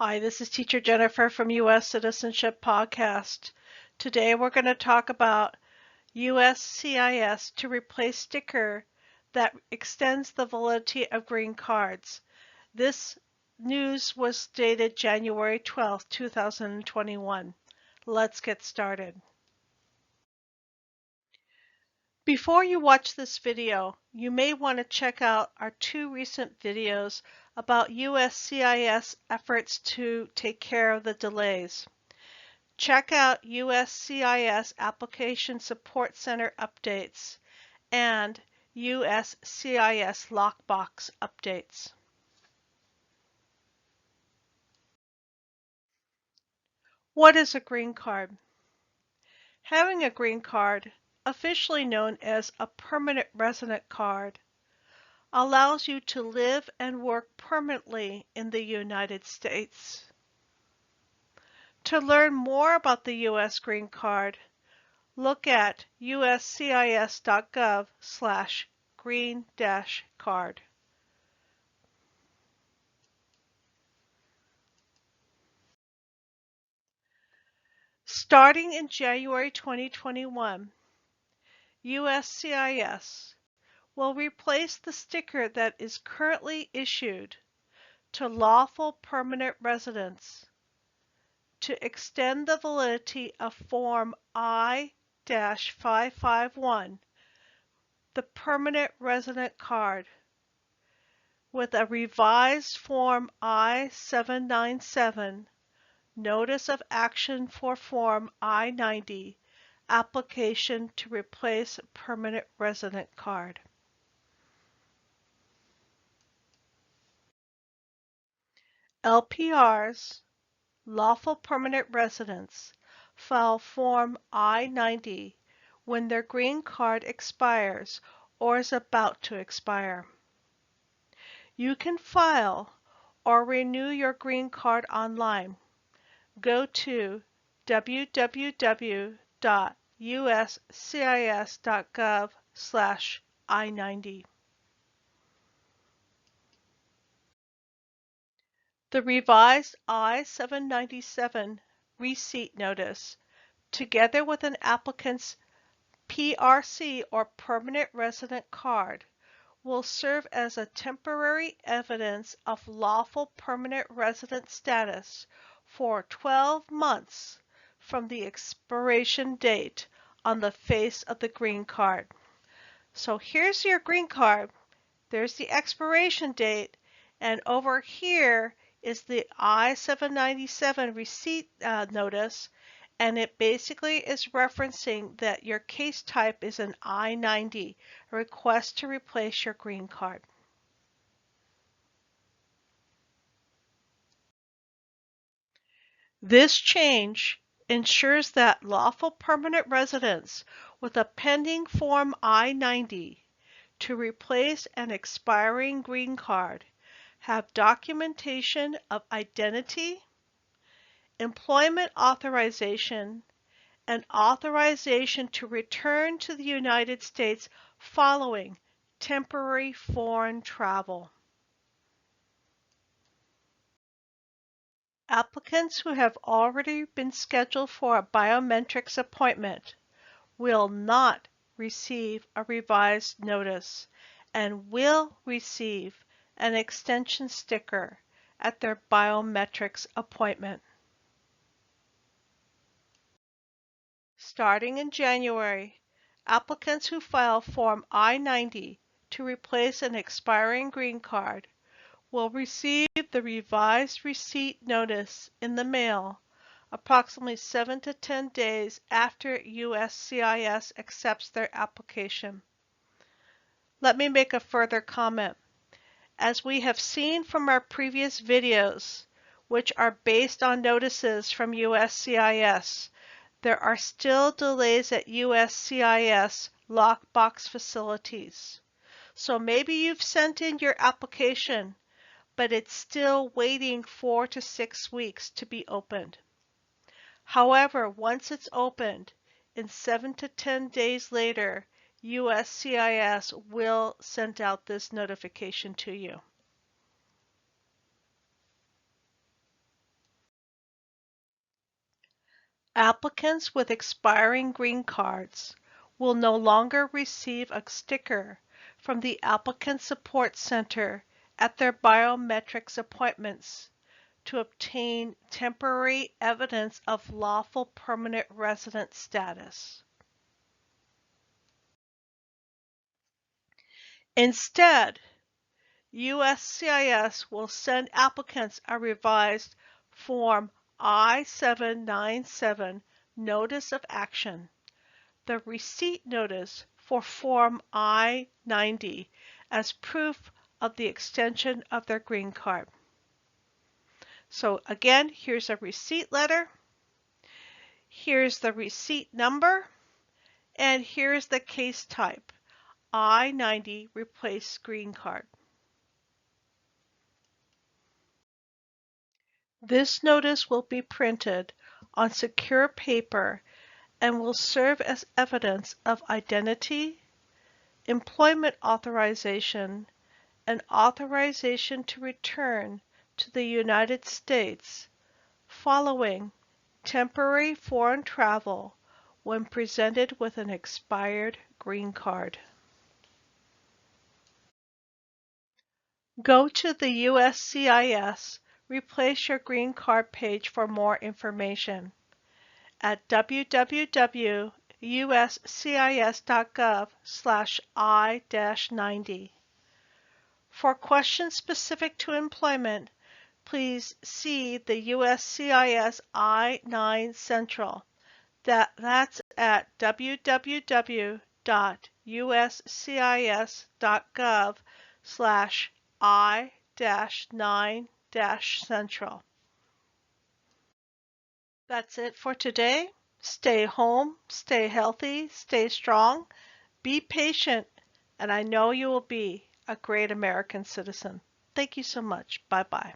Hi, this is Teacher Jennifer from U.S. Citizenship Podcast. Today we're going to talk about USCIS to replace sticker that extends the validity of green cards. This news was dated January 12, 2021. Let's get started. Before you watch this video, you may want to check out our two recent videos about USCIS efforts to take care of the delays. Check out USCIS Application Support Center updates and USCIS Lockbox updates. What is a green card? Having a green card, officially known as a permanent resident card, allows you to live and work permanently in the United States. To learn more about the U.S. Green Card, look at uscis.gov/green-card. Starting in January 2021, USCIS will replace the sticker that is currently issued to lawful permanent residents to extend the validity of Form I-551, the permanent resident card, with a revised Form I-797, Notice of Action for Form I-90, application to replace permanent resident card. LPRs, lawful permanent residents, file Form I-90 when their green card expires or is about to expire. You can file or renew your green card online. Go to www.uscis.gov/I90. The revised I-797 receipt notice, together with an applicant's PRC or permanent resident card, will serve as a temporary evidence of lawful permanent resident status for 12 months from the expiration date on the face of the green card. So here's your green card. There's the expiration date, and over here is the I-797 receipt notice, and it basically is referencing that your case type is an I-90, a request to replace your green card. This change ensures that lawful permanent residents with a pending Form I-90 to replace an expiring green card have documentation of identity, employment authorization, and authorization to return to the United States following temporary foreign travel. Applicants who have already been scheduled for a biometrics appointment will not receive a revised notice and will receive an extension sticker at their biometrics appointment. Starting in January, applicants who file Form I-90 to replace an expiring green card will receive the revised receipt notice in the mail approximately 7 to 10 days after USCIS accepts their application. Let me make a further comment. As we have seen from our previous videos, which are based on notices from USCIS, there are still delays at USCIS lockbox facilities. So maybe you've sent in your application, but it's still waiting 4 to 6 weeks to be opened. However, once it's opened, in 7 to 10 days later, USCIS will send out this notification to you. Applicants with expiring green cards will no longer receive a sticker from the Applicant Support Center at their biometrics appointments to obtain temporary evidence of lawful permanent resident status. Instead, USCIS will send applicants a revised Form I-797 Notice of Action, the receipt notice for Form I-90 as proof of the extension of their green card. So again, here's a receipt letter, here's the receipt number, and here's the case type, I-90 replace green card. This notice will be printed on secure paper and will serve as evidence of identity, employment authorization, and authorization to return to the United States following temporary foreign travel when presented with an expired green card. Go to the USCIS Replace Your Green Card page for more information at www.uscis.gov/I-90. For questions specific to employment, please see the USCIS I-9 Central. That's at www.uscis.gov/I-9-Central. That's it for today. Stay home, stay healthy, stay strong, be patient, and I know you will be a great American citizen. Thank you so much. Bye-bye.